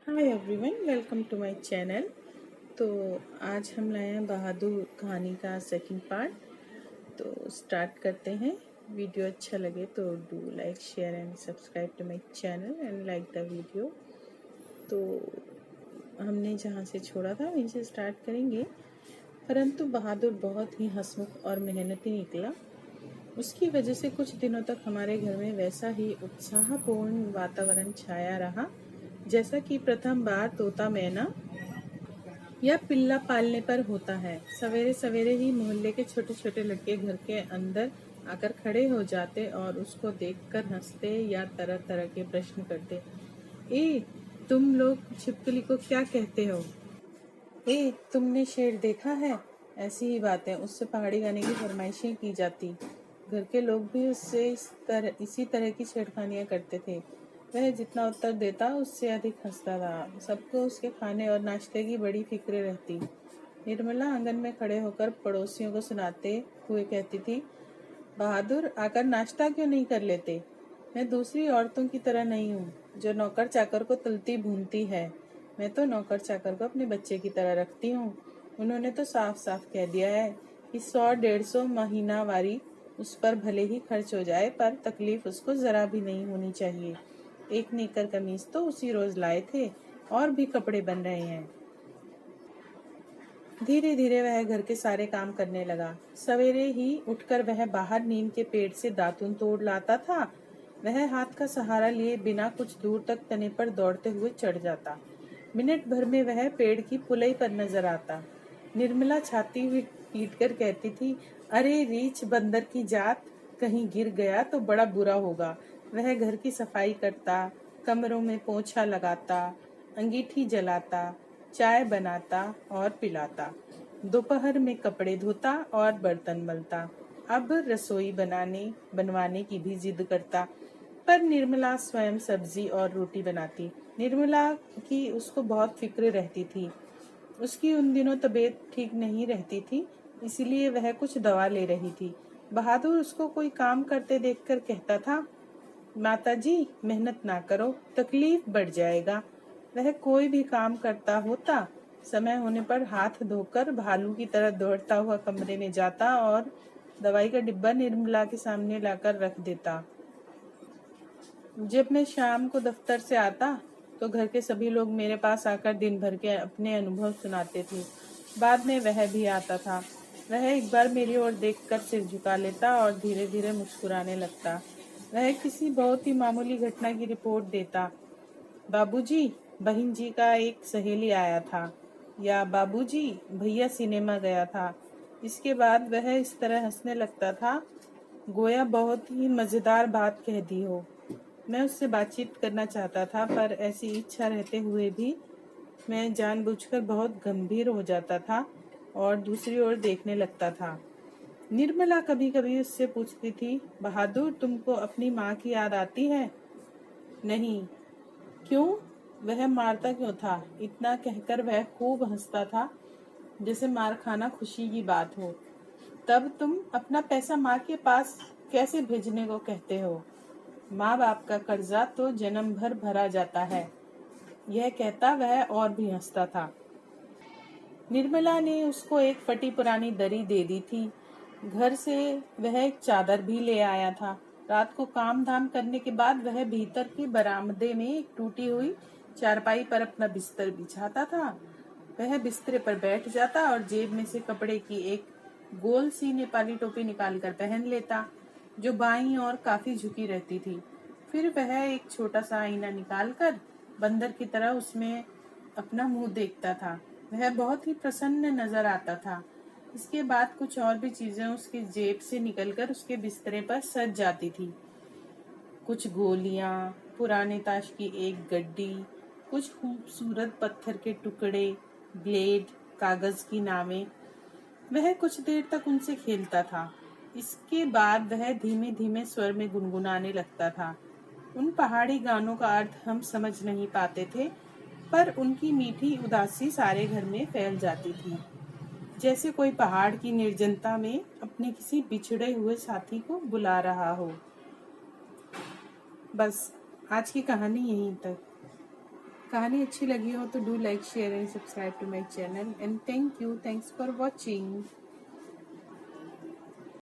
Hi everyone, welcome to my channel. तो आज हम लाए हैं बहादुर कहानी का सेकंड पार्ट। तो स्टार्ट करते हैं। वीडियो अच्छा लगे तो do like, share and subscribe to my channel and like the video. तो हमने जहाँ से छोड़ा था वहीं से स्टार्ट करेंगे। परंतु बहादुर बहुत ही हंसमुख और मेहनती निकला। उसकी वजह से कुछ दिनों तक हमारे घर में वैसा ही उत्साहपूर्ण वातावरण छाया रहा जैसा कि प्रथम बार तोता मैना या पिल्ला पालने पर होता है। सवेरे सवेरे ही मोहल्ले के छोटे छोटे लड़के घर के अंदर आकर खड़े हो जाते और उसको देखकर हंसते या तरह तरह के प्रश्न करते। ए, तुम लोग छिपकली को क्या कहते हो? ए, तुमने शेर देखा है? ऐसी ही बातें उससे पहाड़ी गाने की फरमाइशें की जाती। घर के लोग भी उससे इसी तरह की छेड़खानियां करते थे। वह जितना उत्तर देता उससे अधिक हंसता था। सबको उसके खाने और नाश्ते की बड़ी फिक्र रहती। निर्मला आंगन में खड़े होकर पड़ोसियों को सुनाते हुए कहती थी, बहादुर आकर नाश्ता क्यों नहीं कर लेते? मैं दूसरी औरतों की तरह नहीं हूँ जो नौकर चाकर को तुलती भूनती है। मैं तो नौकर चाकर को अपने बच्चे की तरह रखती हूँ। उन्होंने तो साफ साफ कह दिया है कि 100-150 महीनावारी उस पर भले ही खर्च हो जाए, पर तकलीफ उसको जरा भी नहीं होनी चाहिए। एक नेकर कमीज तो उसी रोज लाए थे और भी कपड़े बन रहे हैं। धीरे धीरे वह घर के सारे काम करने लगा। सवेरे ही उठकर वह बाहर नीम के पेड़ से दातुन तोड़ लाता था। वह हाथ का सहारा लिए बिना कुछ दूर तक तने पर दौड़ते हुए चढ़ जाता। मिनट भर में वह पेड़ की पुलई पर नजर आता। निर्मला छाती हुई पीट कर कहती थी, अरे रीछ बंदर की जात, कहीं गिर गया तो बड़ा बुरा होगा। वह घर की सफाई करता, कमरों में पोछा लगाता, अंगीठी जलाता, चाय बनाता और पिलाता। दोपहर में कपड़े धोता और बर्तन मलता। अब रसोई बनवाने की भी जिद करता, पर निर्मला स्वयं सब्जी और रोटी बनाती। निर्मला की उसको बहुत फिक्र रहती थी। उसकी उन दिनों तबीयत ठीक नहीं रहती थी, इसलिए वह कुछ दवा ले रही थी। बहादुर उसको कोई काम करते देखकर कहता था, माताजी मेहनत ना करो, तकलीफ बढ़ जाएगा। वह कोई भी काम करता होता, समय होने पर हाथ धोकर भालू की तरह दौड़ता हुआ कमरे में जाता और दवाई का डिब्बा निर्मला के सामने लाकर रख देता। जब मैं शाम को दफ्तर से आता तो घर के सभी लोग मेरे पास आकर दिन भर के अपने अनुभव सुनाते थे। बाद में वह भी आता था। वह एक बार मेरी ओर देखकर सिर झुका लेता और धीरे धीरे मुस्कुराने लगता। वह किसी बहुत ही मामूली घटना की रिपोर्ट देता। बाबूजी, बहन जी का एक सहेली आया था, या बाबूजी भैया सिनेमा गया था। इसके बाद वह इस तरह हंसने लगता था गोया बहुत ही मजेदार बात कह दी हो। मैं उससे बातचीत करना चाहता था, पर ऐसी इच्छा रहते हुए भी मैं जानबूझकर बहुत गंभीर हो जाता था और दूसरी ओर देखने लगता था। निर्मला कभी कभी उससे पूछती थी, बहादुर तुमको अपनी माँ की याद आती है? नहीं। क्यों? वह मारता क्यों था? इतना कहकर वह खूब हंसता था जैसे मार खाना खुशी की बात हो। तब तुम अपना पैसा माँ के पास कैसे भेजने को कहते हो? माँ बाप का कर्जा तो जन्म भर भरा जाता है। यह कहता वह और भी हंसता था। निर्मला ने उसको एक फटी पुरानी दरी दे दी थी। घर से वह एक चादर भी ले आया था। रात को काम धाम करने के बाद वह भीतर के बरामदे में एक टूटी हुई चारपाई पर अपना बिस्तर बिछाता था। वह बिस्तरे पर बैठ जाता और जेब में से कपड़े की एक गोल सी नेपाली टोपी निकालकर पहन लेता, जो बाईं ओर काफी झुकी रहती थी। फिर वह एक छोटा सा आईना निकालकर बंदर की तरह उसमें अपना मुंह देखता था। वह बहुत ही प्रसन्न नजर आता था। इसके बाद कुछ और भी चीजें उसकी जेब से निकलकर उसके बिस्तरे पर सज जाती थी। कुछ गोलियां, पुराने ताश की एक गड्डी, कुछ खूबसूरत पत्थर के टुकड़े, ब्लेड, कागज की नावें। वह कुछ देर तक उनसे खेलता था। इसके बाद वह धीमे धीमे स्वर में गुनगुनाने लगता था। उन पहाड़ी गानों का अर्थ हम समझ नहीं पाते थे, पर उनकी मीठी उदासी सारे घर में फैल जाती थी, जैसे कोई पहाड़ की निर्जनता में अपने किसी बिछड़े हुए साथी को बुला रहा हो। बस आज की कहानी यहीं तक। कहानी अच्छी लगी हो तो do like share and subscribe to my channel and thank you, thanks for watching.